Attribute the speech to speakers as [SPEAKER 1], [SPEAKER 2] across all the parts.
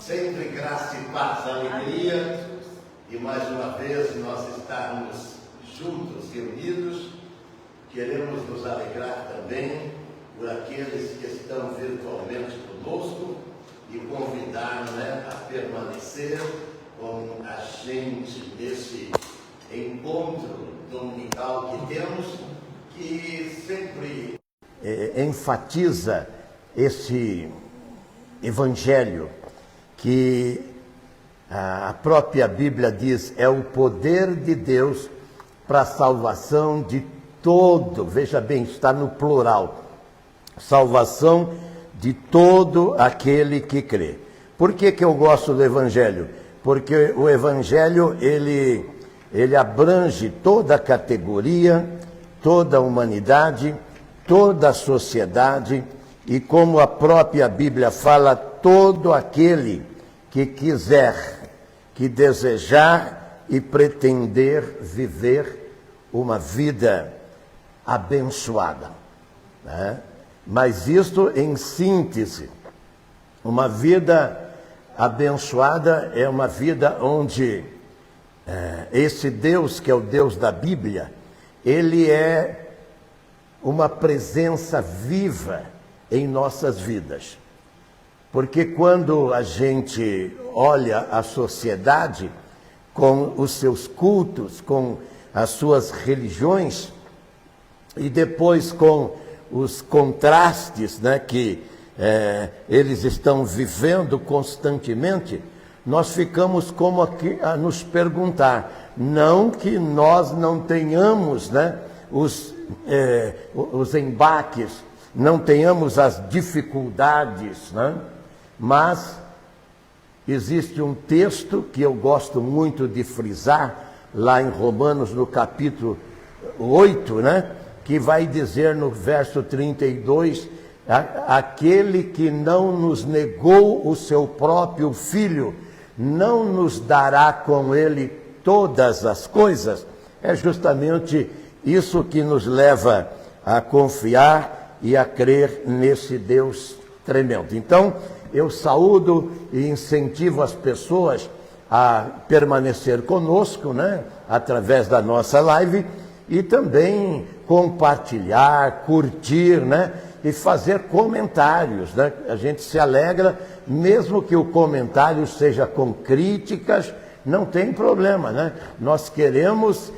[SPEAKER 1] Sempre graça e paz, alegria, e mais uma vez nós estarmos juntos, reunidos. Queremos nos alegrar também por aqueles que estão virtualmente conosco e convidar, a permanecer com a gente nesse encontro dominical que temos, que sempre enfatiza esse evangelho que a própria Bíblia diz é o poder de Deus para a salvação de todo, veja bem, está no plural, salvação de todo aquele que crê. Por que eu gosto do evangelho? Porque o evangelho ele abrange toda a categoria, toda a humanidade, toda a sociedade, e como a própria Bíblia fala, todo aquele que quiser, que desejar e pretender viver uma vida abençoada, né? Mas isto em síntese, uma vida abençoada é uma vida onde esse Deus, que é o Deus da Bíblia, ele é uma presença viva em nossas vidas. Porque quando a gente olha a sociedade com os seus cultos, com as suas religiões, e depois com os contrastes, que eles estão vivendo constantemente, nós ficamos como aqui a nos perguntar, não que nós não tenhamos os embates, não tenhamos as dificuldades, mas existe um texto que eu gosto muito de frisar, lá em Romanos, no capítulo 8, que vai dizer no verso 32, aquele que não nos negou o seu próprio Filho, não nos dará com ele todas as coisas. É justamente isso que nos leva a confiar e a crer nesse Deus tremendo. Então, eu saúdo e incentivo as pessoas a permanecer conosco, através da nossa live, e também compartilhar, curtir, e fazer comentários, A gente se alegra, mesmo que o comentário seja com críticas, não tem problema, Nós queremos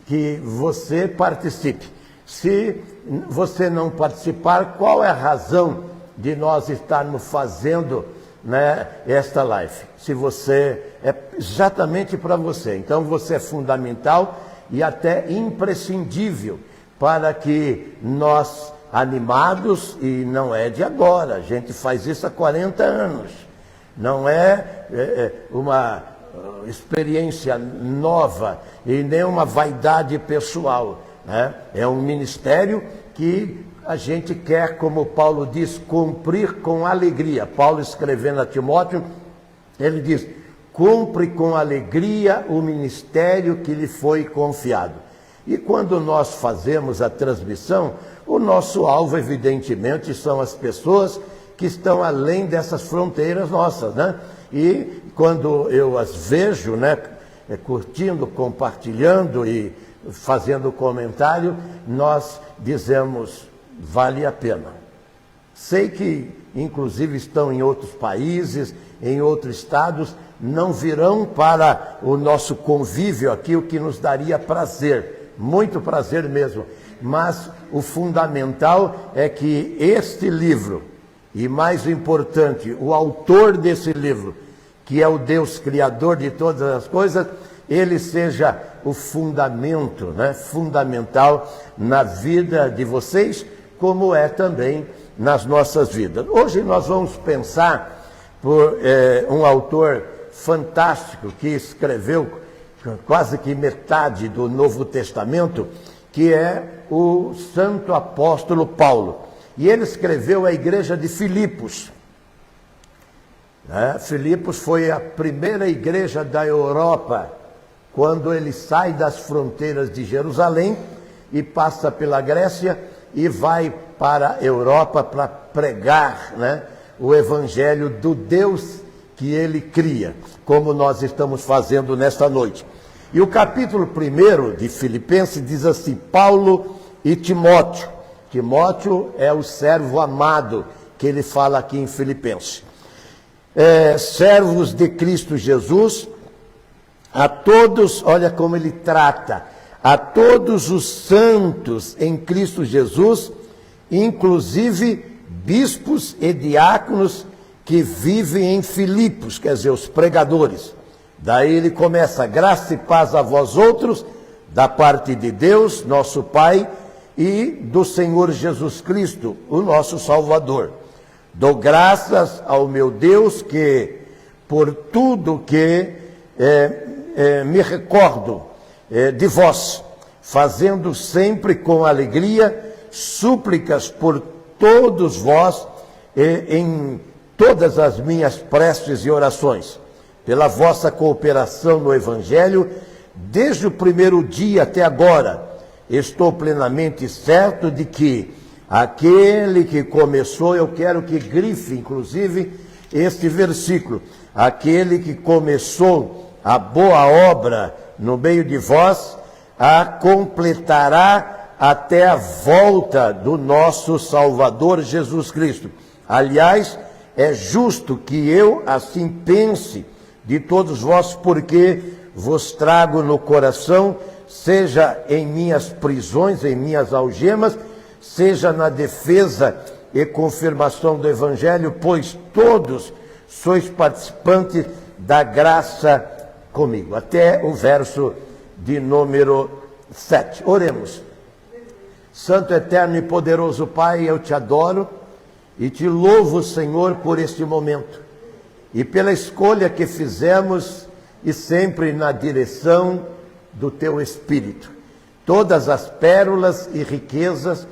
[SPEAKER 1] que você participe. Se você não participar, qual é a razão de nós estarmos fazendo esta live? Se você é exatamente para você, então você é fundamental e até imprescindível para que nós, animados, e não é de agora, a gente faz isso há 40 anos, não é uma experiência nova e nem uma vaidade pessoal, É um ministério que a gente quer, como Paulo diz, cumprir com alegria. Paulo, escrevendo a Timóteo, ele diz: cumpre com alegria o ministério que lhe foi confiado. E quando nós fazemos a transmissão, o nosso alvo, evidentemente, são as pessoas que estão além dessas fronteiras nossas, E quando eu as vejo, curtindo, compartilhando e fazendo comentário, nós dizemos: vale a pena. Sei que, inclusive, estão em outros países, em outros estados, não virão para o nosso convívio aqui, o que nos daria prazer, muito prazer mesmo. Mas o fundamental é que este livro, e mais importante, o autor desse livro, que é o Deus Criador de todas as coisas, ele seja o fundamento, fundamental na vida de vocês, como é também nas nossas vidas. Hoje nós vamos pensar por um autor fantástico que escreveu quase que metade do Novo Testamento, que é o Santo Apóstolo Paulo. E ele escreveu a igreja de Filipos. Filipos foi a primeira igreja da Europa, quando ele sai das fronteiras de Jerusalém e passa pela Grécia e vai para a Europa para pregar, o evangelho do Deus que ele cria, como nós estamos fazendo nesta noite. E o capítulo 1 de Filipenses diz assim: Paulo e Timóteo. Timóteo é o servo amado que ele fala aqui em Filipenses. Servos de Cristo Jesus, a todos, olha como ele trata, a todos os santos em Cristo Jesus, inclusive bispos e diáconos que vivem em Filipos, quer dizer, os pregadores. Daí ele começa: graça e paz a vós outros, da parte de Deus, nosso Pai, e do Senhor Jesus Cristo, o nosso Salvador. Dou graças ao meu Deus que, por tudo que me recordo de vós, fazendo sempre com alegria súplicas por todos vós em todas as minhas preces e orações, pela vossa cooperação no Evangelho, desde o primeiro dia até agora. Estou plenamente certo de que aquele que começou, eu quero que grife, inclusive, este versículo: aquele que começou a boa obra no meio de vós, a completará até a volta do nosso Salvador Jesus Cristo. Aliás, é justo que eu assim pense de todos vós, porque vos trago no coração, seja em minhas prisões, em minhas algemas, seja na defesa e confirmação do Evangelho, pois todos sois participantes da graça comigo. Até o verso de número 7. Oremos. Santo, eterno e poderoso Pai, eu te adoro e te louvo, Senhor, por este momento e pela escolha que fizemos, e sempre na direção do teu Espírito. Todas as pérolas e riquezas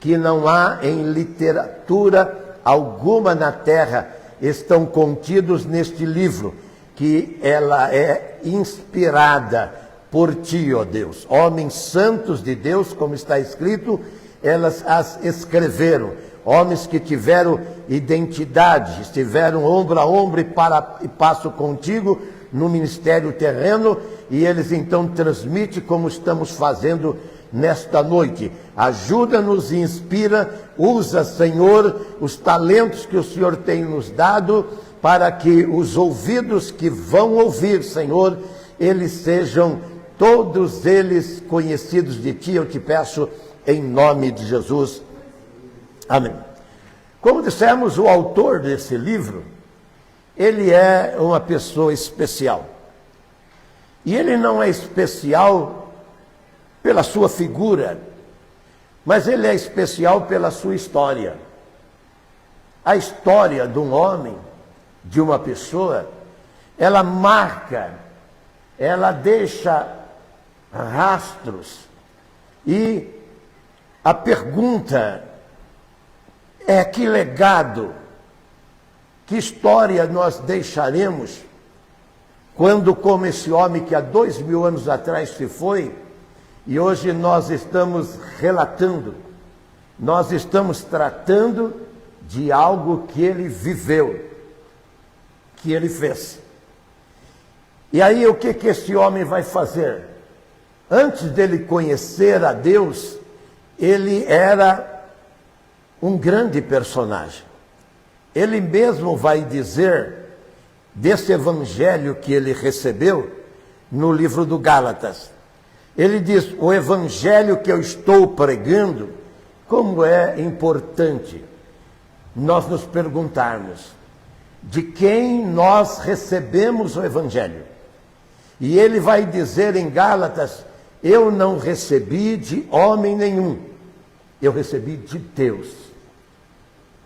[SPEAKER 1] que não há em literatura alguma na terra estão contidos neste livro, que ela é inspirada por ti, ó Deus. Homens santos de Deus, como está escrito, elas as escreveram. Homens que tiveram identidade, estiveram ombro a ombro e passo contigo no ministério terreno, e eles então transmitem como estamos fazendo nesta noite. Ajuda-nos e inspira, usa, Senhor, os talentos que o Senhor tem nos dado, para que os ouvidos que vão ouvir, Senhor, eles sejam todos eles conhecidos de Ti, eu te peço em nome de Jesus. Amém. Como dissemos, o autor desse livro, ele é uma pessoa especial. E ele não é especial pela sua figura, mas ele é especial pela sua história. A história de um homem, de uma pessoa, ela marca, ela deixa rastros. E a pergunta é: que legado, que história nós deixaremos quando, como esse homem que há 2000 anos atrás se foi, e hoje nós estamos relatando, nós estamos tratando de algo que ele viveu, que ele fez. E aí o que esse homem vai fazer? Antes dele conhecer a Deus, ele era um grande personagem. Ele mesmo vai dizer desse evangelho que ele recebeu no livro do Gálatas. Ele diz: o evangelho que eu estou pregando, como é importante nós nos perguntarmos de quem nós recebemos o evangelho. E ele vai dizer em Gálatas: eu não recebi de homem nenhum, eu recebi de Deus.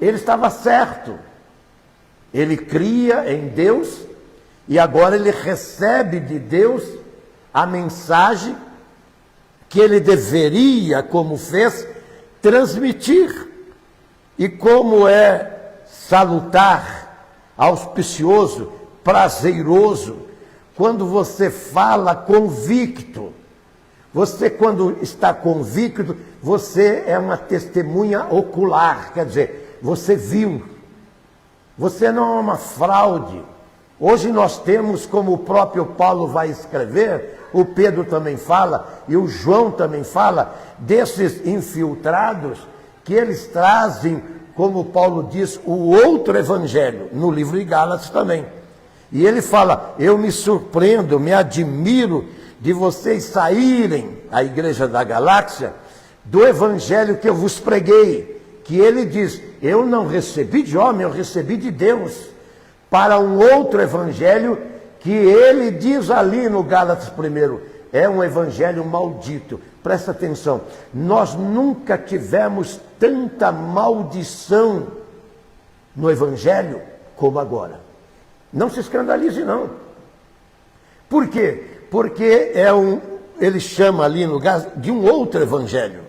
[SPEAKER 1] Ele estava certo, ele cria em Deus, e agora ele recebe de Deus a mensagem que ele deveria, como fez, transmitir. E como é salutar, auspicioso, prazeroso, quando você fala convicto. Você, quando está convicto, você é uma testemunha ocular, quer dizer, você viu. Você não é uma fraude, Hoje nós temos, como o próprio Paulo vai escrever, o Pedro também fala, e o João também fala, desses infiltrados, que eles trazem, como Paulo diz, o outro evangelho, no livro de Gálatas também. E ele fala, eu me surpreendo, me admiro de vocês saírem, a igreja da Galáxia, do evangelho que eu vos preguei, que ele diz, eu não recebi de homem, eu recebi de Deus, para um outro evangelho que ele diz ali no Gálatas 1, é um evangelho maldito. Presta atenção, nós nunca tivemos tanta maldição no evangelho como agora. Não se escandalize não. Por quê? Porque ele chama ali no Gálatas de um outro evangelho.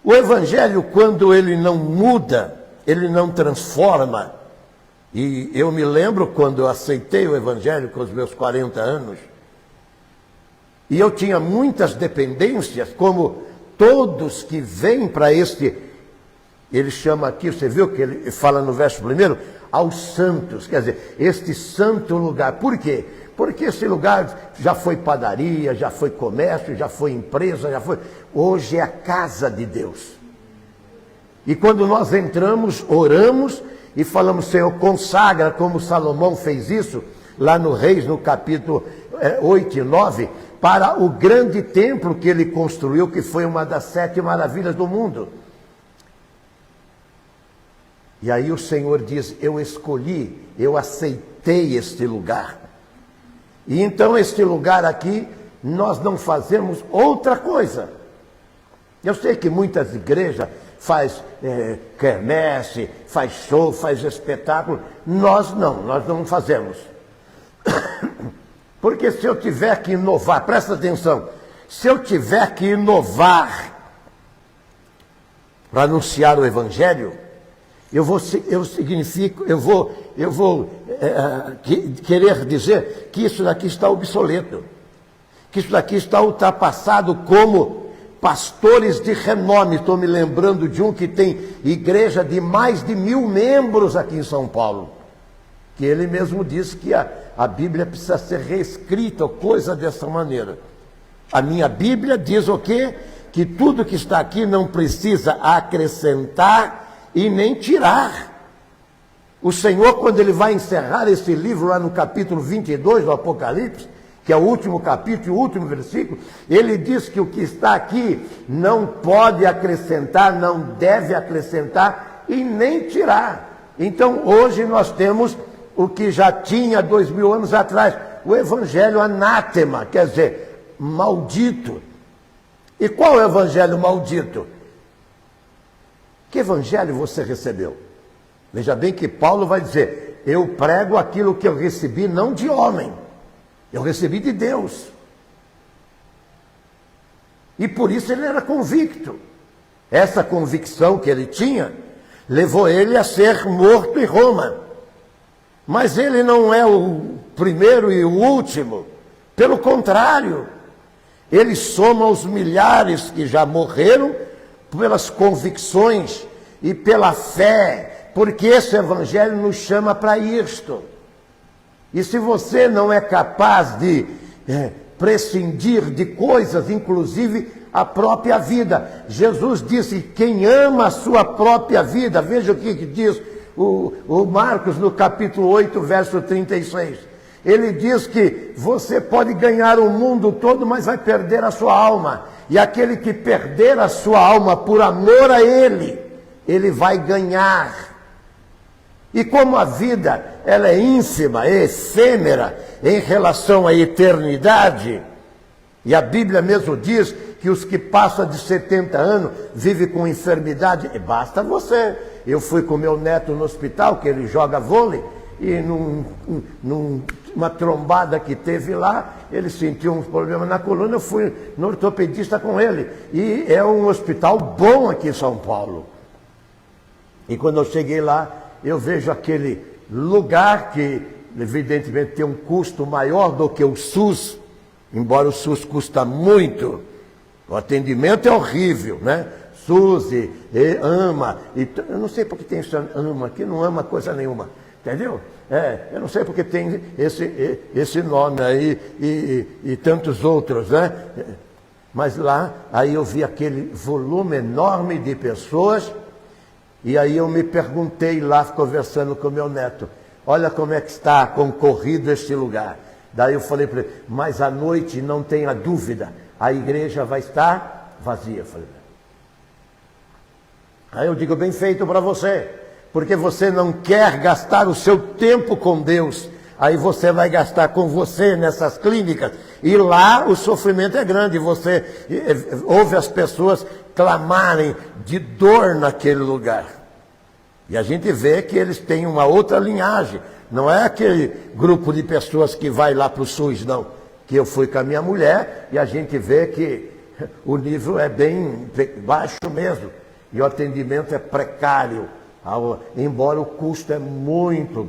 [SPEAKER 1] O evangelho, quando ele não muda, ele não transforma. E eu me lembro quando eu aceitei o evangelho com os meus 40 anos, e eu tinha muitas dependências, como todos que vêm para ele chama aqui, você viu que ele fala no verso 1, aos santos, quer dizer, este santo lugar. Por quê? Porque esse lugar já foi padaria, já foi comércio, já foi empresa, hoje é a casa de Deus. E quando nós entramos, oramos, e falamos, Senhor, consagra, como Salomão fez isso, lá no Reis, no capítulo 8 e 9, para o grande templo que ele construiu, que foi uma das 7 maravilhas do mundo. E aí o Senhor diz, eu escolhi, eu aceitei este lugar. E então este lugar aqui, nós não fazemos outra coisa. Eu sei que muitas igrejas faz quermesse, faz show, faz espetáculo. Nós não fazemos. Porque se eu tiver que inovar, presta atenção, se eu tiver que inovar para anunciar o evangelho, eu vou querer dizer que isso daqui está obsoleto, que isso daqui está ultrapassado como pastores de renome. Estou me lembrando de um que tem igreja de mais de 1000 membros aqui em São Paulo, que ele mesmo disse que a Bíblia precisa ser reescrita, ou coisa dessa maneira. A minha Bíblia diz o quê? Que tudo que está aqui não precisa acrescentar e nem tirar. O Senhor, quando ele vai encerrar esse livro lá no capítulo 22 do Apocalipse, que é o último capítulo e o último versículo, ele diz que o que está aqui não pode acrescentar, não deve acrescentar e nem tirar. Então hoje nós temos o que já tinha 2000 anos atrás, o evangelho anátema, quer dizer, maldito. E qual é o evangelho maldito? Que evangelho você recebeu? Veja bem que Paulo vai dizer, eu prego aquilo que eu recebi não de homem, eu recebi de Deus. E por isso ele era convicto. Essa convicção que ele tinha levou ele a ser morto em Roma. Mas ele não é o primeiro e o último. Pelo contrário, ele soma os milhares que já morreram pelas convicções e pela fé, porque esse evangelho nos chama para isto. E se você não é capaz de prescindir de coisas, inclusive a própria vida, Jesus disse, quem ama a sua própria vida, veja o que diz o Marcos no capítulo 8, verso 36. Ele diz que você pode ganhar o mundo todo, mas vai perder a sua alma. E aquele que perder a sua alma por amor a ele, ele vai ganhar. E como a vida ela é ínfima, é efêmera em relação à eternidade, e a Bíblia mesmo diz que os que passam de 70 anos vivem com enfermidade, e basta você. Eu fui com meu neto no hospital, que ele joga vôlei, e numa trombada que teve lá, ele sentiu um problema na coluna, eu fui no ortopedista com ele. E é um hospital bom aqui em São Paulo. E quando eu cheguei lá, eu vejo aquele lugar que, evidentemente, tem um custo maior do que o SUS, embora o SUS custa muito. O atendimento é horrível, né? SUS e AMA, eu não sei porque tem isso, AMA aqui, não ama coisa nenhuma, entendeu? Eu não sei porque tem esse nome aí e tantos outros, né? Mas lá, aí eu vi aquele volume enorme de pessoas, e aí eu me perguntei lá, conversando com meu neto, olha como é que está concorrido este lugar. Daí eu falei para ele, mas à noite não tenha dúvida, a igreja vai estar vazia. Eu falei, aí eu digo, bem feito para você, porque você não quer gastar o seu tempo com Deus, aí você vai gastar com você nessas clínicas, e lá o sofrimento é grande, você ouve as pessoas clamarem de dor naquele lugar. E a gente vê que eles têm uma outra linhagem, não é aquele grupo de pessoas que vai lá para o SUS, não. Que eu fui com a minha mulher e a gente vê que o nível é bem baixo mesmo, e o atendimento é precário, embora o custo é muito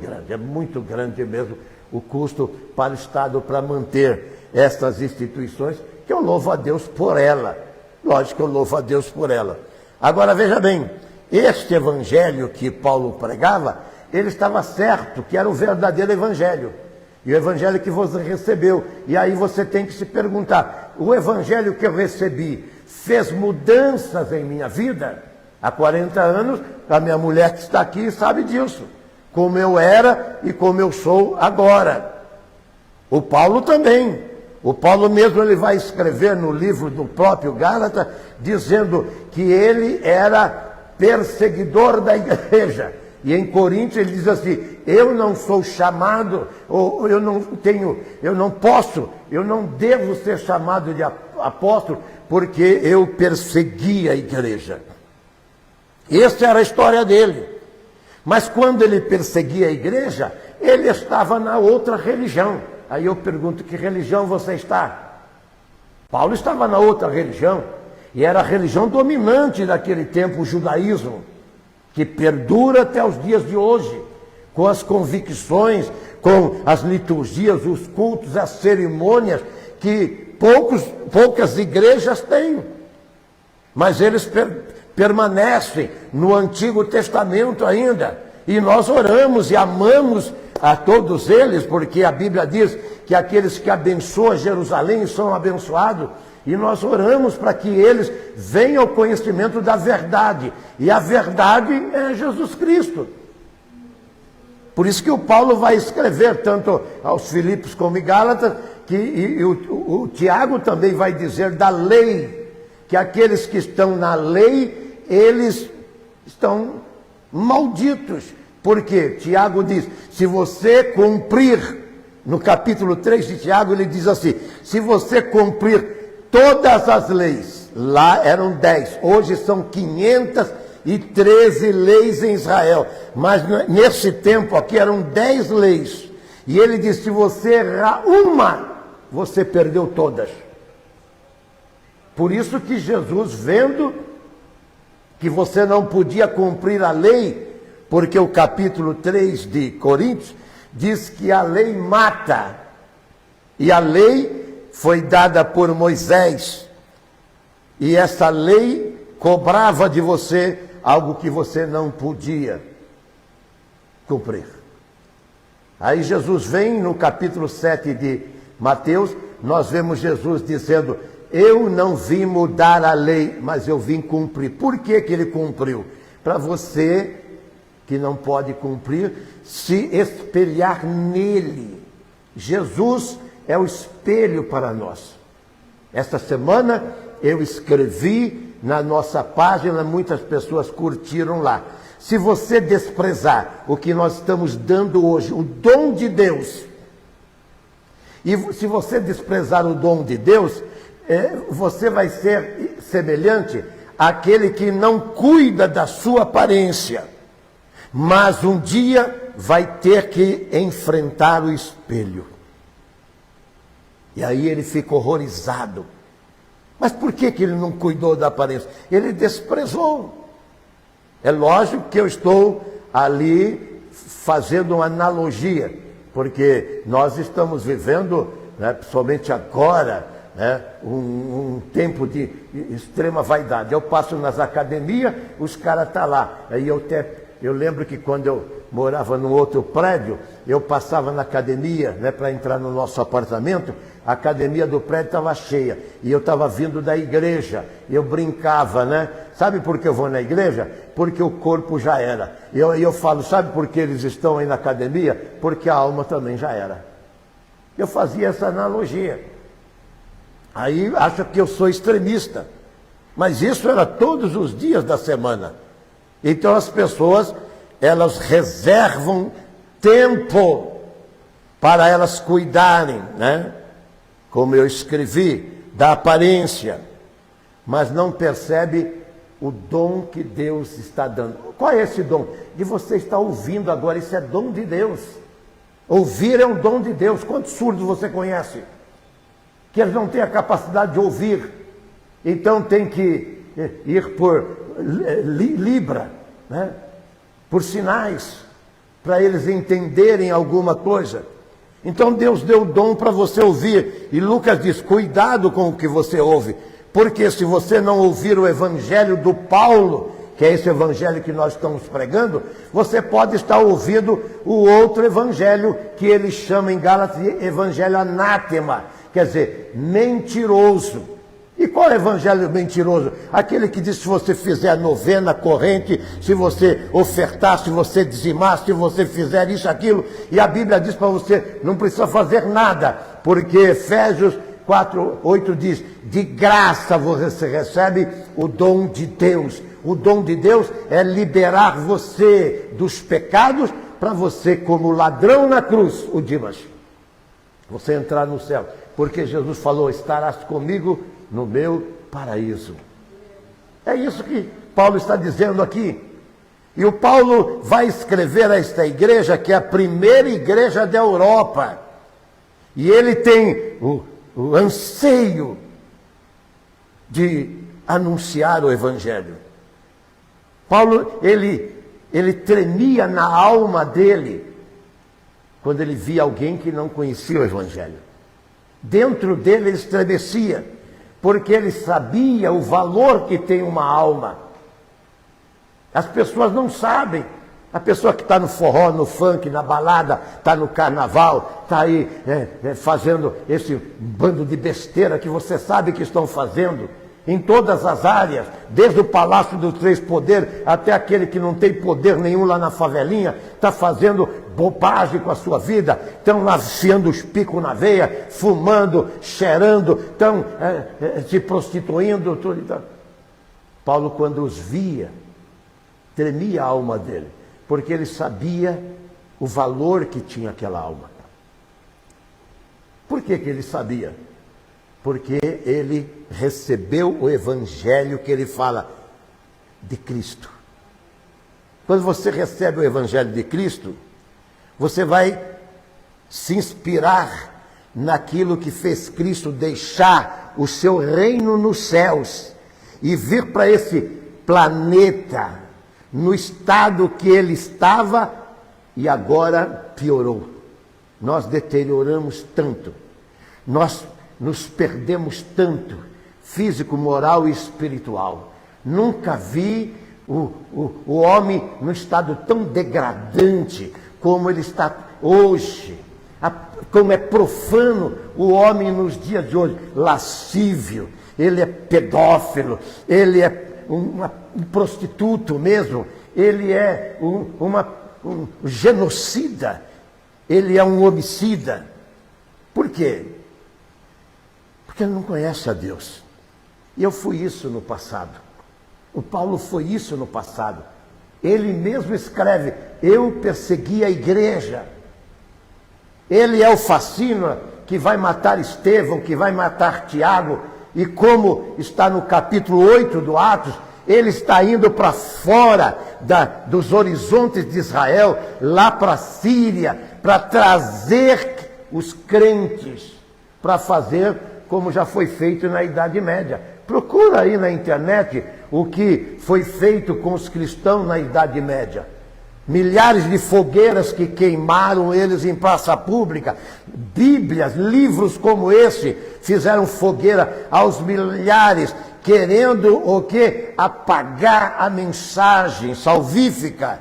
[SPEAKER 1] grande mesmo, o custo para o Estado para manter essas instituições, que eu louvo a Deus por ela. Lógico que eu louvo a Deus por ela. Agora veja bem, este evangelho que Paulo pregava, ele estava certo que era o verdadeiro evangelho. E o evangelho que você recebeu. E aí você tem que se perguntar, o evangelho que eu recebi fez mudanças em minha vida? Há 40 anos, a minha mulher que está aqui sabe disso. Como eu era e como eu sou agora. O Paulo também. O Paulo mesmo ele vai escrever no livro do próprio Gálatas, dizendo que ele era perseguidor da igreja. E em Coríntios ele diz assim, eu não sou chamado, ou eu não devo ser chamado de apóstolo, porque eu persegui a igreja. Essa era a história dele. Mas quando ele perseguia a igreja, ele estava na outra religião. Aí eu pergunto, que religião você está? Paulo estava na outra religião, e era a religião dominante daquele tempo, o judaísmo, que perdura até os dias de hoje, com as convicções, com as liturgias, os cultos, as cerimônias, que poucas igrejas têm. Mas eles permanecem no Antigo Testamento ainda. E nós oramos e amamos a todos eles, porque a Bíblia diz que aqueles que abençoam Jerusalém são abençoados. E nós oramos para que eles venham ao conhecimento da verdade. E a verdade é Jesus Cristo. Por isso que o Paulo vai escrever, tanto aos Filipos como em Gálatas, e o Tiago também vai dizer da lei, que aqueles que estão na lei, eles estão malditos. Porque Tiago diz, se você cumprir, no capítulo 3 de Tiago, ele diz assim, se você cumprir todas as leis, lá eram 10, hoje são 513 leis em Israel, mas nesse tempo aqui eram 10 leis, e ele diz, se você errar uma, você perdeu todas. Por isso que Jesus, vendo que você não podia cumprir a lei, porque o capítulo 3 de Coríntios diz que a lei mata, e a lei foi dada por Moisés, e essa lei cobrava de você algo que você não podia cumprir. Aí Jesus vem no capítulo 7 de Mateus, nós vemos Jesus dizendo, eu não vim mudar a lei, mas eu vim cumprir. Por que que ele cumpriu? Para você que não pode cumprir, se espelhar nele. Jesus é o espelho para nós. Esta semana eu escrevi na nossa página, muitas pessoas curtiram lá. Se você desprezar o que nós estamos dando hoje, o dom de Deus, e se você desprezar o dom de Deus, você vai ser semelhante àquele que não cuida da sua aparência, mas um dia vai ter que enfrentar o espelho. E aí ele fica horrorizado. Mas por que que ele não cuidou da aparência? Ele desprezou. É lógico que eu estou ali fazendo uma analogia, porque nós estamos vivendo, principalmente agora, um tempo de extrema vaidade. Eu passo nas academias, os caras estão lá. Aí eu Eu lembro que quando eu morava num outro prédio, eu passava na academia, né, para entrar no nosso apartamento, a academia do prédio estava cheia, e eu estava vindo da igreja, eu brincava, né? Sabe por que eu vou na igreja? Porque o corpo já era. E eu falo, sabe por que eles estão aí na academia? Porque a alma também já era. Eu fazia essa analogia. Aí acha que eu sou extremista, mas isso era todos os dias da semana. Então as pessoas, elas reservam tempo para elas cuidarem, né? Como eu escrevi, da aparência, mas não percebe o dom que Deus está dando. Qual é esse dom? De você estar ouvindo agora, isso é dom de Deus. Ouvir é um dom de Deus. Quantos surdos você conhece? Que eles não têm a capacidade de ouvir. Então tem que ir por Libra, né? Por sinais, para eles entenderem alguma coisa. Então Deus deu o dom para você ouvir. E Lucas diz, cuidado com o que você ouve. Porque se você não ouvir o evangelho do Paulo, que é esse evangelho que nós estamos pregando, você pode estar ouvindo o outro evangelho que ele chama em Gálatas de evangelho anátema. Quer dizer, mentiroso. E qual é o evangelho mentiroso? Aquele que diz, se você fizer a novena corrente, se você ofertar, se você dizimar, se você fizer isso, aquilo, e a Bíblia diz para você, não precisa fazer nada, porque Efésios 4:8 diz, de graça você recebe o dom de Deus. O dom de Deus é liberar você dos pecados, para você, como ladrão na cruz, o Dimas, você entrar no céu. Porque Jesus falou, estarás comigo no meu paraíso. É isso que Paulo está dizendo aqui. E o Paulo vai escrever a esta igreja, que é a primeira igreja da Europa. E ele tem o anseio de anunciar o evangelho. Paulo, ele tremia na alma dele quando ele via alguém que não conhecia o evangelho. Dentro dele ele estremecia, porque ele sabia o valor que tem uma alma. As pessoas não sabem. A pessoa que está no forró, no funk, na balada, está no carnaval, está aí fazendo esse bando de besteira que você sabe que estão fazendo, em todas as áreas, desde o Palácio dos Três Poderes até aquele que não tem poder nenhum lá na favelinha, está fazendo bobagem com a sua vida, estão lá enfiando os picos na veia, fumando, cheirando, estão se prostituindo, tudo e tal. Paulo, quando os via, tremia a alma dele, porque ele sabia o valor que tinha aquela alma. Por que ele sabia? Porque ele recebeu o evangelho que ele fala de Cristo. Quando você recebe o evangelho de Cristo, você vai se inspirar naquilo que fez Cristo deixar o seu reino nos céus e vir para esse planeta no estado que ele estava e agora piorou. Nós deterioramos tanto, nós nos perdemos tanto, físico, moral e espiritual. Nunca vi o homem num estado tão degradante como ele está hoje. Como é profano o homem nos dias de hoje, lascívio, ele é pedófilo, ele é um prostituto mesmo, ele é um genocida, ele é um homicida. Por quê? Porque ele não conhece a Deus. E eu fui isso no passado. O Paulo foi isso no passado. Ele mesmo escreve, eu persegui a igreja. Ele é o fascínio que vai matar Estevão, que vai matar Tiago. E como está no capítulo 8 do Atos, ele está indo para fora dos horizontes de Israel, lá para a Síria, para trazer os crentes, para fazer como já foi feito na Idade Média. Procura aí na internet o que foi feito com os cristãos na Idade Média. Milhares de fogueiras que queimaram eles em praça pública. Bíblias, livros como esse, fizeram fogueira aos milhares, querendo o quê? Apagar a mensagem salvífica.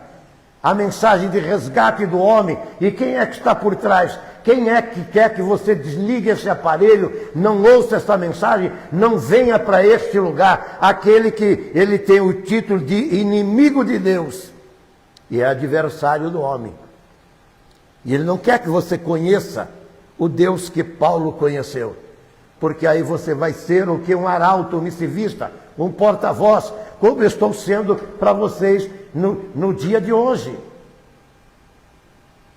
[SPEAKER 1] a mensagem de resgate do homem. E quem é que está por trás? Quem é que quer que você desligue esse aparelho, não ouça essa mensagem, não venha para este lugar? Aquele que ele tem o título de inimigo de Deus e é adversário do homem. E ele não quer que você conheça o Deus que Paulo conheceu, porque aí você vai ser o que? Um arauto, um missivista, um porta-voz, como eu estou sendo para vocês no dia de hoje.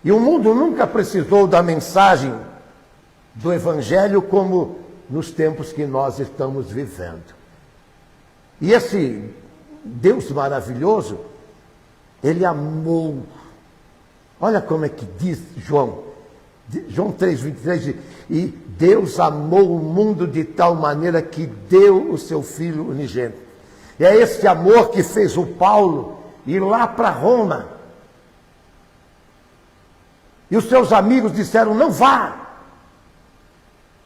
[SPEAKER 1] E o mundo nunca precisou da mensagem do Evangelho como nos tempos que nós estamos vivendo. E esse Deus maravilhoso, ele amou. Olha como é que diz João 3,23, e Deus amou o mundo de tal maneira que deu o seu Filho unigênito. E é esse amor que fez o Paulo ir lá para Roma. E os seus amigos disseram, não vá.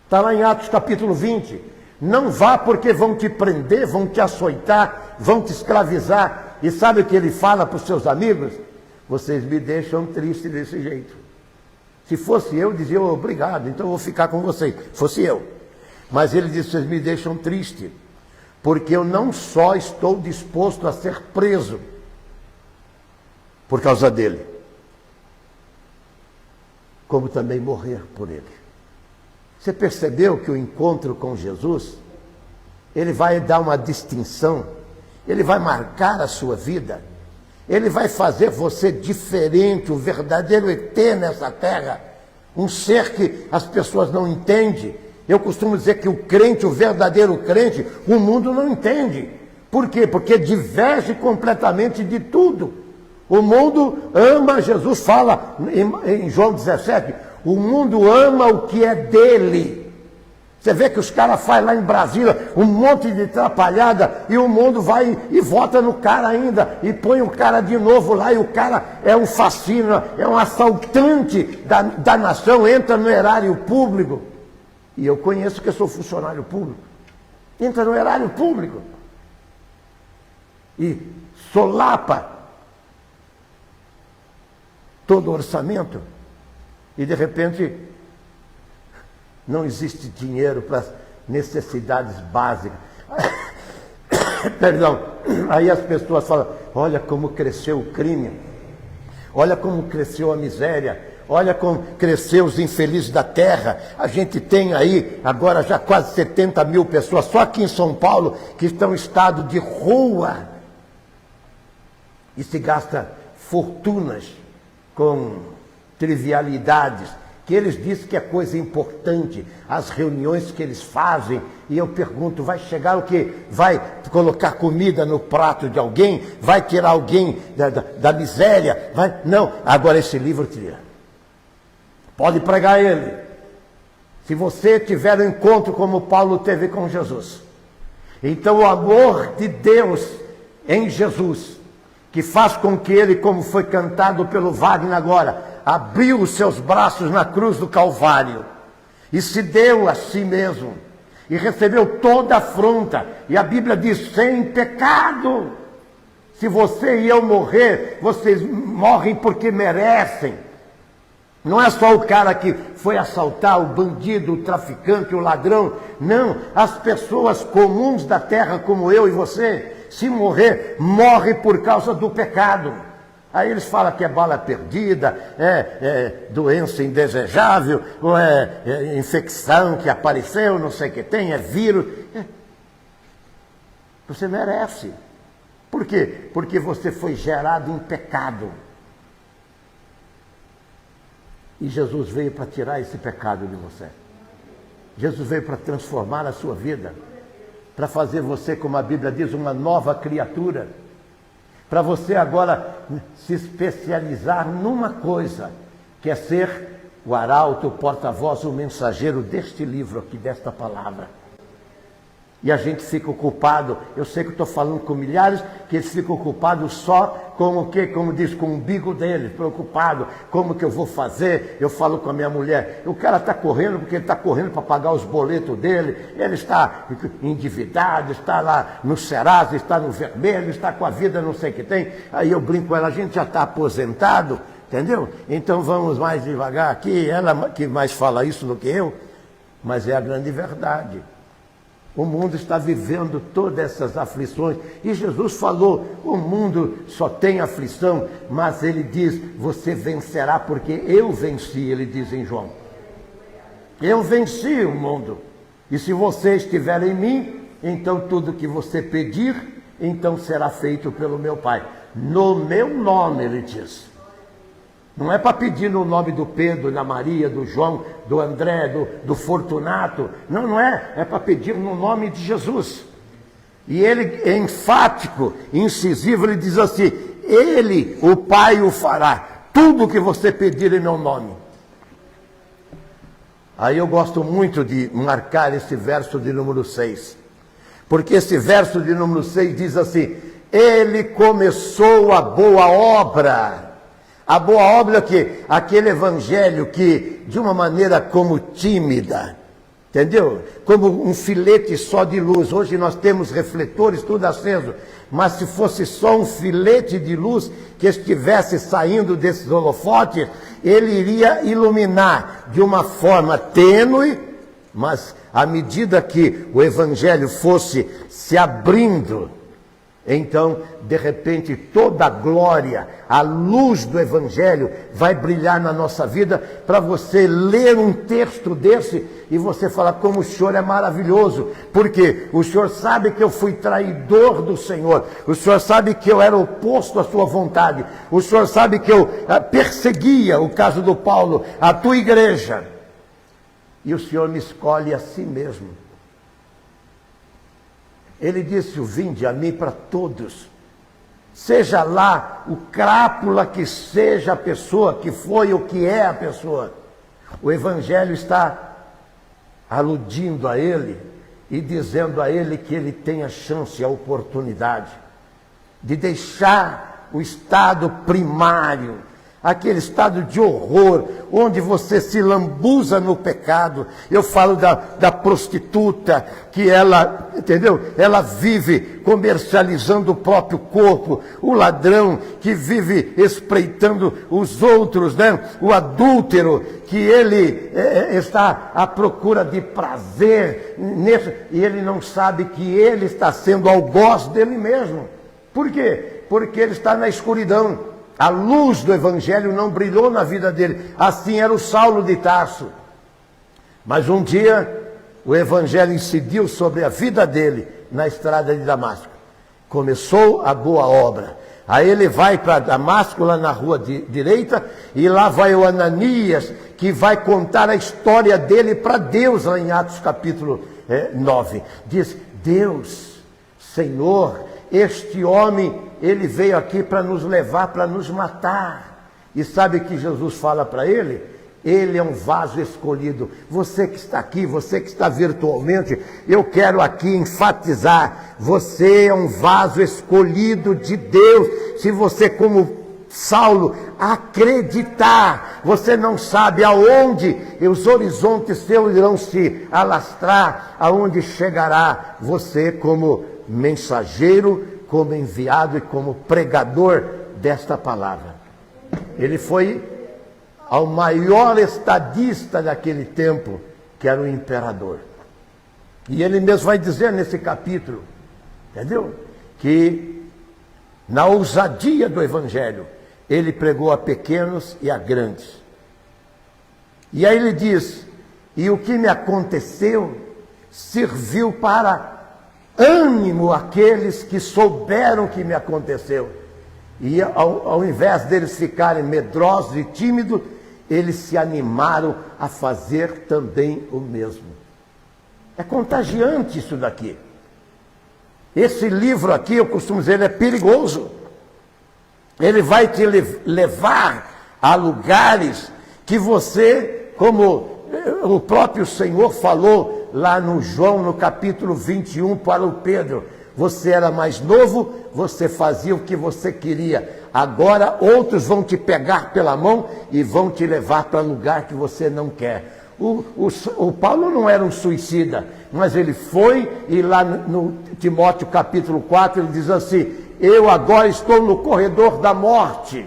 [SPEAKER 1] Está lá em Atos capítulo 20. Não vá porque vão te prender, vão te açoitar, vão te escravizar. E sabe o que ele fala para os seus amigos? Vocês me deixam triste desse jeito. Se fosse eu, dizia, obrigado, então eu vou ficar com vocês. Fosse eu. Mas ele disse, vocês me deixam triste, porque eu não só estou disposto a ser preso por causa dele, como também morrer por ele. Você percebeu que o encontro com Jesus, ele vai dar uma distinção, ele vai marcar a sua vida, ele vai fazer você diferente, o verdadeiro ET nessa terra, um ser que as pessoas não entendem. Eu costumo dizer que o crente, o verdadeiro crente, o mundo não entende. Por quê? Porque diverge completamente de tudo. O mundo ama, Jesus fala em João 17, o mundo ama o que é dele. Você vê que os caras fazem lá em Brasília um monte de atrapalhada e o mundo vai e vota no cara ainda e põe o cara de novo lá e o cara é um fascínio, é um assaltante da nação, entra no erário público. E eu conheço que eu sou funcionário público. Entra no erário público e solapa todo o orçamento, e de repente não existe dinheiro para necessidades básicas. Perdão. Aí as pessoas falam, olha como cresceu o crime, olha como cresceu a miséria, olha como cresceu os infelizes da terra. A gente tem aí agora já quase 70 mil pessoas, só aqui em São Paulo, que estão em estado de rua. E se gasta fortunas com trivialidades, que eles dizem que é coisa importante, as reuniões que eles fazem, e eu pergunto, vai chegar o quê? Vai colocar comida no prato de alguém? Vai tirar alguém da miséria? Vai? Não, agora esse livro tira. Pode pregar ele. Se você tiver um encontro como Paulo teve com Jesus, então o amor de Deus em Jesus, que faz com que ele, como foi cantado pelo Wagner agora, abriu os seus braços na cruz do Calvário e se deu a si mesmo e recebeu toda a afronta, e a Bíblia diz, sem pecado. Se você e eu morrer, vocês morrem porque merecem. Não é só o cara que foi assaltar, o bandido, o traficante, o ladrão. Não, as pessoas comuns da terra como eu e você, se morrer, morre por causa do pecado. Aí eles falam que é bala perdida, é doença indesejável, ou é infecção que apareceu, não sei o que tem, é vírus. Você merece. Por quê? Porque você foi gerado em pecado. E Jesus veio para tirar esse pecado de você. Jesus veio para transformar a sua vida, para fazer você, como a Bíblia diz, uma nova criatura. Para você agora se especializar numa coisa, que é ser o arauto, o porta-voz, o mensageiro deste livro aqui, desta palavra. E a gente fica ocupado, eu sei que estou falando com milhares, que eles ficam ocupados só com o quê? Como diz, com o umbigo deles, preocupado, como que eu vou fazer? Eu falo com a minha mulher, o cara está correndo porque ele está correndo para pagar os boletos dele, ele está endividado, está lá no Serasa, está no vermelho, está com a vida não sei o que tem. Aí eu brinco com ela, a gente já está aposentado, entendeu? Então vamos mais devagar aqui, ela que mais fala isso do que eu, mas é a grande verdade. O mundo está vivendo todas essas aflições. E Jesus falou, o mundo só tem aflição, mas ele diz, você vencerá porque eu venci, ele diz em João. Eu venci o mundo. E se você estiver em mim, então tudo que você pedir, então será feito pelo meu Pai. No meu nome, ele diz. Não é para pedir no nome do Pedro, da Maria, do João, do André, do Fortunato. Não, não é. É para pedir no nome de Jesus. E ele é enfático, incisivo, ele diz assim, ele, o Pai, o fará. Tudo que você pedir em meu nome. Aí eu gosto muito de marcar esse verso de número 6. Porque esse verso de número 6 diz assim, ele começou a boa obra. A boa obra é que aquele evangelho que, de uma maneira como tímida, entendeu? Como um filete só de luz. Hoje nós temos refletores tudo aceso. Mas se fosse só um filete de luz que estivesse saindo desses holofotes, ele iria iluminar de uma forma tênue, mas à medida que o evangelho fosse se abrindo, então, de repente, toda a glória, a luz do Evangelho vai brilhar na nossa vida para você ler um texto desse e você falar como o Senhor é maravilhoso, porque o Senhor sabe que eu fui traidor do Senhor, o Senhor sabe que eu era oposto à sua vontade, o Senhor sabe que eu perseguia, o caso do Paulo, a tua igreja, e o Senhor me escolhe a si mesmo. Ele disse, vinde a mim para todos, seja lá o crápula que seja a pessoa, que foi ou que é a pessoa. O Evangelho está aludindo a ele e dizendo a ele que ele tem a chance, a oportunidade de deixar o estado primário, aquele estado de horror, onde você se lambuza no pecado. Eu falo da prostituta, que ela, entendeu? Ela vive comercializando o próprio corpo. O ladrão que vive espreitando os outros, né? O adúltero, que ele está à procura de prazer, e ele não sabe que ele está sendo algoz dele mesmo. Por quê? Porque ele está na escuridão. A luz do Evangelho não brilhou na vida dele. Assim era o Saulo de Tarso. Mas um dia, o Evangelho incidiu sobre a vida dele na estrada de Damasco. Começou a boa obra. Aí ele vai para Damasco, lá na rua direita, e lá vai o Ananias, que vai contar a história dele para Deus, lá em Atos capítulo 9. Diz, Deus, Senhor, este homem, ele veio aqui para nos levar, para nos matar. E sabe o que Jesus fala para ele? Ele é um vaso escolhido. Você que está aqui, você que está virtualmente, eu quero aqui enfatizar, você é um vaso escolhido de Deus. Se você, como Saulo, acreditar, você não sabe aonde os horizontes seus irão se alastrar, aonde chegará você como mensageiro, como enviado e como pregador desta palavra. Ele foi ao maior estadista daquele tempo, que era o imperador. E ele mesmo vai dizer nesse capítulo, entendeu? Que na ousadia do Evangelho, ele pregou a pequenos e a grandes. E aí ele diz, e o que me aconteceu serviu para ânimo àqueles que souberam o que me aconteceu. E ao invés deles ficarem medrosos e tímidos, eles se animaram a fazer também o mesmo. É contagiante isso daqui. Esse livro aqui, eu costumo dizer, ele é perigoso. Ele vai te levar a lugares que você, como o próprio Senhor falou lá no João, no capítulo 21, para o Pedro: você era mais novo, você fazia o que você queria. Agora outros vão te pegar pela mão e vão te levar para lugar que você não quer. O Paulo não era um suicida, mas ele foi, e lá no Timóteo capítulo 4 ele diz assim: eu agora estou no corredor da morte,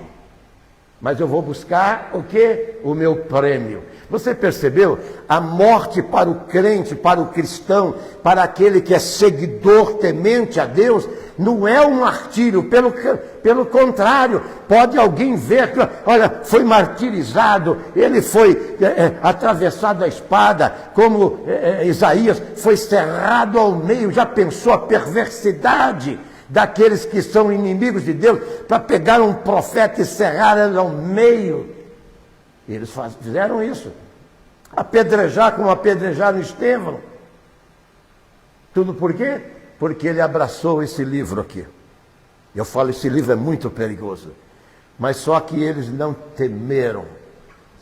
[SPEAKER 1] mas eu vou buscar o quê? O meu prêmio. Você percebeu? A morte para o crente, para o cristão, para aquele que é seguidor, temente a Deus, não é um martírio, pelo contrário, pode alguém ver que, olha, foi martirizado, ele foi atravessado a espada, como Isaías, foi cerrado ao meio. Já pensou a perversidade daqueles que são inimigos de Deus, para pegar um profeta e cerrar ele ao meio? Eles fizeram isso, apedrejar como apedrejaram Estevão. Tudo por quê? Porque ele abraçou esse livro aqui. Eu falo, esse livro é muito perigoso, mas só que eles não temeram.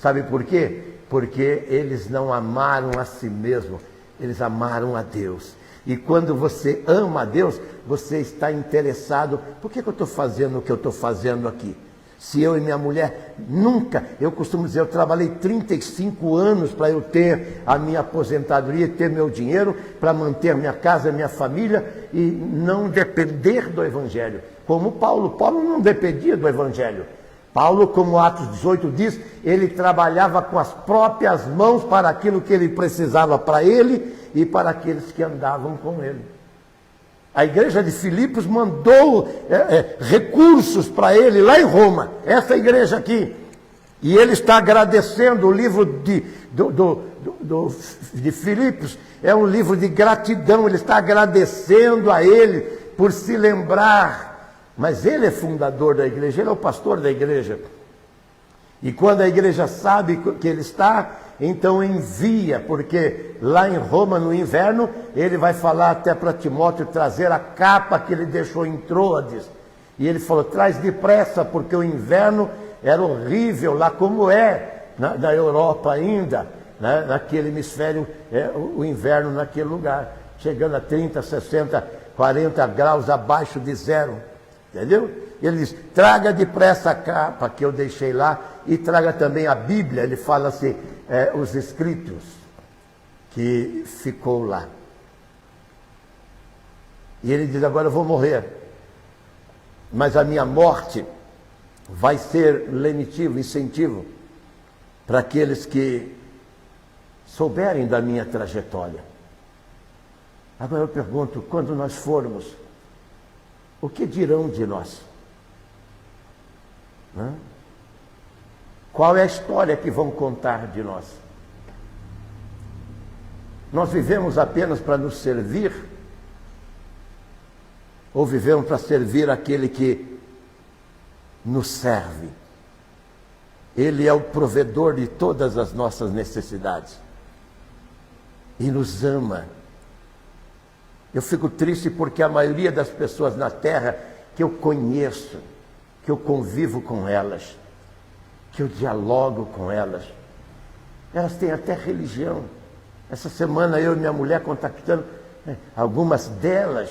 [SPEAKER 1] Sabe por quê? Porque eles não amaram a si mesmos, eles amaram a Deus. E quando você ama a Deus, você está interessado. Por que eu estou fazendo o que eu estou fazendo aqui? Se eu e minha mulher nunca, eu costumo dizer, eu trabalhei 35 anos para eu ter a minha aposentadoria, ter meu dinheiro, para manter minha casa, minha família, e não depender do Evangelho. Como Paulo não dependia do Evangelho. Paulo, como Atos 18 diz, ele trabalhava com as próprias mãos para aquilo que ele precisava para ele e para aqueles que andavam com ele. A igreja de Filipos mandou recursos para ele lá em Roma, essa igreja aqui. E ele está agradecendo. O livro de Filipos é um livro de gratidão. Ele está agradecendo a ele por se lembrar. Mas ele é fundador da igreja, ele é o pastor da igreja. E quando a igreja sabe que ele está, então envia, porque lá em Roma, no inverno, ele vai falar até para Timóteo trazer a capa que ele deixou em Troades. E ele falou: traz depressa, porque o inverno era horrível lá, como é na Europa ainda, né? Naquele hemisfério, o inverno naquele lugar, chegando a 30, 60, 40 graus abaixo de zero. Entendeu? Ele diz: traga depressa a capa que eu deixei lá, e traga também a Bíblia. Ele fala assim, os escritos que ficou lá. E ele diz: agora eu vou morrer, mas a minha morte vai ser lenitivo, incentivo para aqueles que souberem da minha trajetória. Agora eu pergunto, quando nós formos, o que dirão de nós? Qual é a história que vão contar de nós? Nós vivemos apenas para nos servir? Ou vivemos para servir aquele que nos serve? Ele é o provedor de todas as nossas necessidades e nos ama. Eu fico triste porque a maioria das pessoas na terra que eu conheço, que eu convivo com elas, que eu dialogo com elas, elas têm até religião. Essa semana eu e minha mulher contactando algumas delas,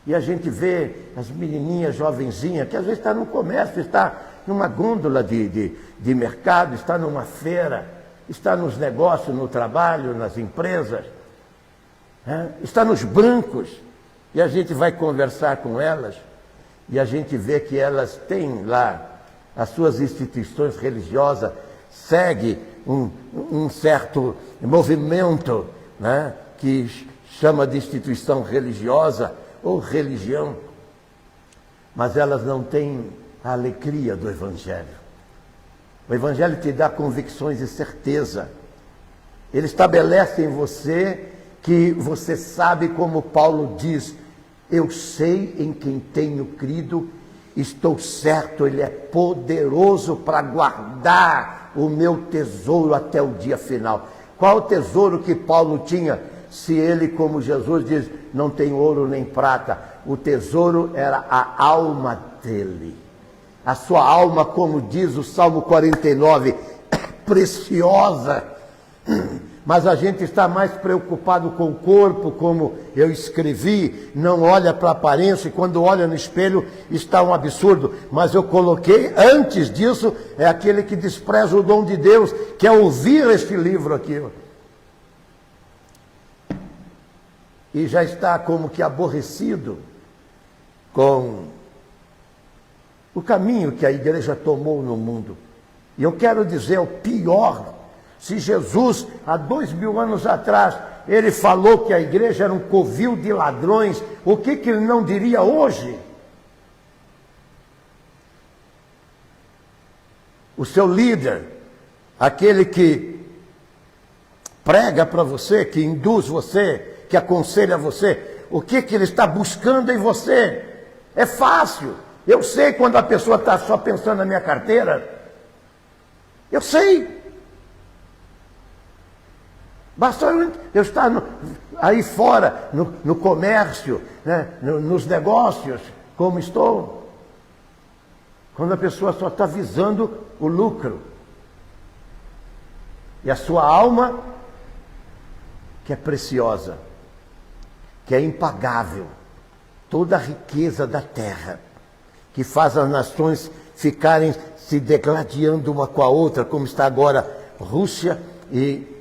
[SPEAKER 1] e a gente vê as menininhas jovenzinhas, que às vezes está no comércio, está numa gôndola de mercado, está numa feira, está nos negócios, no trabalho, nas empresas, está nos bancos, e a gente vai conversar com elas, e a gente vê que elas têm lá as suas instituições religiosas, segue um certo movimento, né, que chama de instituição religiosa ou religião, mas elas não têm a alegria do Evangelho. O Evangelho te dá convicções e certeza. Ele estabelece em você que você sabe, como Paulo diz: eu sei em quem tenho crido, estou certo, ele é poderoso para guardar o meu tesouro até o dia final. Qual o tesouro que Paulo tinha, se ele, como Jesus diz, não tem ouro nem prata? O tesouro era a alma dele. A sua alma, como diz o Salmo 49, é preciosa, mas a gente está mais preocupado com o corpo, como eu escrevi, não olha para a aparência, e quando olha no espelho está um absurdo. Mas eu coloquei, antes disso, é aquele que despreza o dom de Deus, quer ouvir este livro aqui. E já está como que aborrecido com o caminho que a igreja tomou no mundo. E eu quero dizer, o pior, se Jesus, há 2000 anos atrás, ele falou que a igreja era um covil de ladrões, o que ele não diria hoje? O seu líder, aquele que prega para você, que induz você, que aconselha você, o que ele está buscando em você? É fácil. Eu sei quando a pessoa está só pensando na minha carteira. Eu sei. Basta eu estar aí fora, no comércio, né, nos negócios, como estou. Quando a pessoa só está visando o lucro. E a sua alma, que é preciosa, que é impagável, toda a riqueza da terra, que faz as nações ficarem se degladiando uma com a outra, como está agora Rússia e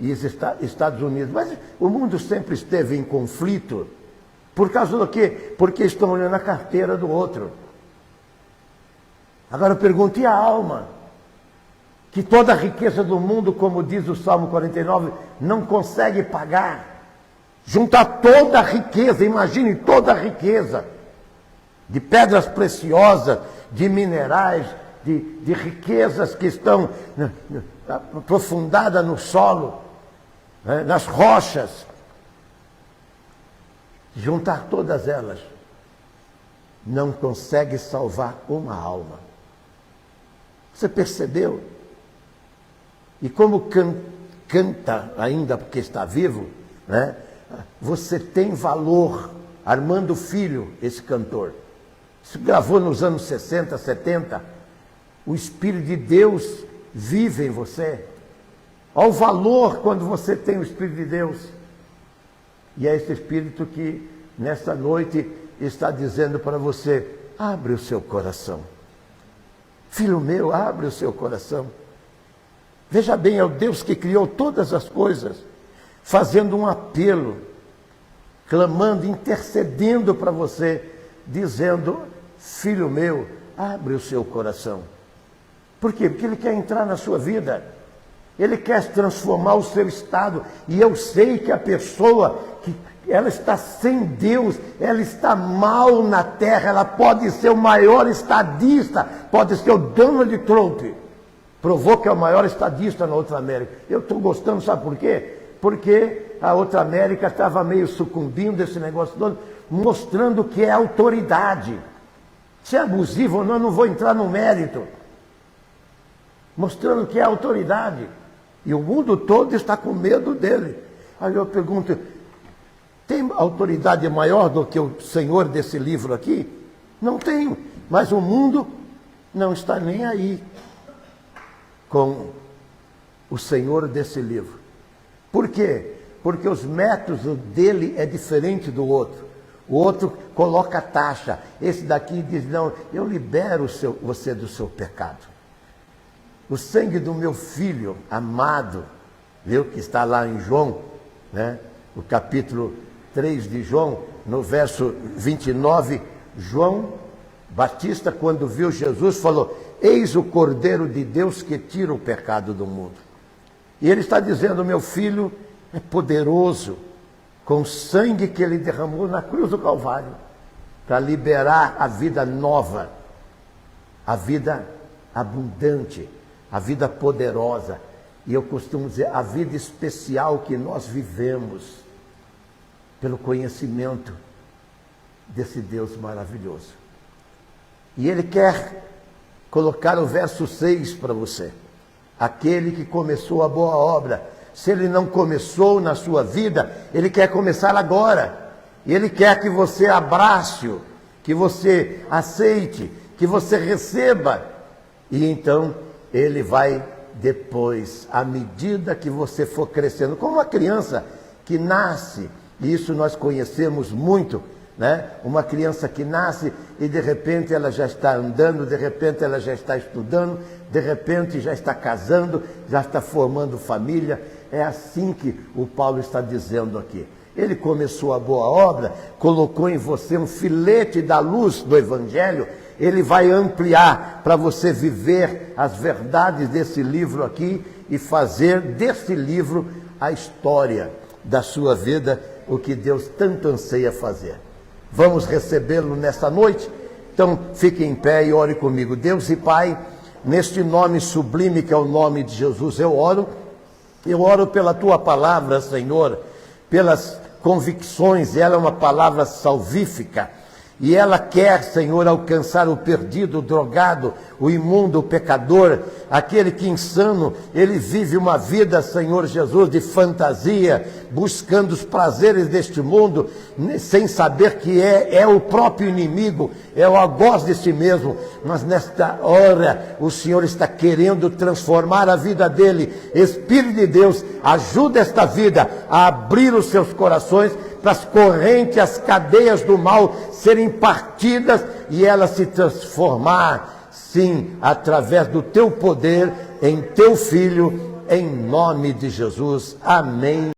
[SPEAKER 1] Estados Unidos. Mas o mundo sempre esteve em conflito. Por causa do quê? Porque estão olhando a carteira do outro. Agora eu pergunto, e a alma? Que toda a riqueza do mundo, como diz o Salmo 49, não consegue pagar. Juntar toda a riqueza, imagine toda a riqueza, de pedras preciosas, de minerais, de riquezas que estão aprofundadas no solo, né, nas rochas. Juntar todas elas, não consegue salvar uma alma. Você percebeu? E como canta ainda porque está vivo, né? Você tem valor. Armando Filho, esse cantor, isso gravou nos anos 60, 70. O Espírito de Deus vive em você. Olha o valor quando você tem o Espírito de Deus. E é esse Espírito que nesta noite está dizendo para você: abre o seu coração. Filho meu, abre o seu coração. Veja bem, é o Deus que criou todas as coisas, fazendo um apelo, clamando, intercedendo para você, dizendo: filho meu, abre o seu coração. Por quê? Porque Ele quer entrar na sua vida, Ele quer transformar o seu estado. E eu sei que a pessoa que ela está sem Deus, ela está mal na terra, ela pode ser o maior estadista, pode ser o Donald Trump, provou que é o maior estadista na outra América. Eu estou gostando, sabe por quê? Porque a outra América estava meio sucumbindo desse negócio todo, mostrando que é autoridade. Se é abusivo ou não, eu não vou entrar no mérito. Mostrando que é autoridade. E o mundo todo está com medo dele. Aí eu pergunto, tem autoridade maior do que o Senhor desse livro aqui? Não tem. Mas o mundo não está nem aí com o Senhor desse livro. Por quê? Porque os métodos dele é diferente do outro. O outro coloca taxa. Esse daqui diz: não, eu libero você do seu pecado. O sangue do meu filho amado, viu, que está lá em João, né? O capítulo 3 de João, no verso 29, João Batista, quando viu Jesus, falou: eis o Cordeiro de Deus que tira o pecado do mundo. E ele está dizendo: meu filho é poderoso, com o sangue que ele derramou na cruz do Calvário, para liberar a vida nova, a vida abundante, a vida poderosa. E eu costumo dizer, a vida especial que nós vivemos, pelo conhecimento desse Deus maravilhoso. E ele quer colocar o verso 6 para você. Aquele que começou a boa obra, se ele não começou na sua vida, ele quer começar agora. E ele quer que você abrace-o, que você aceite, que você receba. E então ele vai depois, à medida que você for crescendo, como uma criança que nasce, e isso nós conhecemos muito, né? Uma criança que nasce e de repente ela já está andando, de repente ela já está estudando, de repente já está casando, já está formando família. É assim que o Paulo está dizendo aqui. Ele começou a boa obra, colocou em você um filete da luz do Evangelho. Ele vai ampliar para você viver as verdades desse livro aqui e fazer desse livro a história da sua vida, o que Deus tanto anseia fazer. Vamos recebê-lo nesta noite? Então fique em pé e ore comigo. Deus e Pai, neste nome sublime que é o nome de Jesus, eu oro pela Tua palavra, Senhor, pelas convicções. Ela é uma palavra salvífica e ela quer, Senhor, alcançar o perdido, o drogado, o imundo, o pecador, aquele que insano, ele vive uma vida, Senhor Jesus, de fantasia, buscando os prazeres deste mundo, sem saber que é o próprio inimigo, é o algoz de si mesmo. Mas nesta hora o Senhor está querendo transformar a vida dele. Espírito de Deus, ajuda esta vida a abrir os seus corações para as correntes, as cadeias do mal serem partidas e ela se transformar, sim, através do teu poder, em teu Filho, em nome de Jesus. Amém.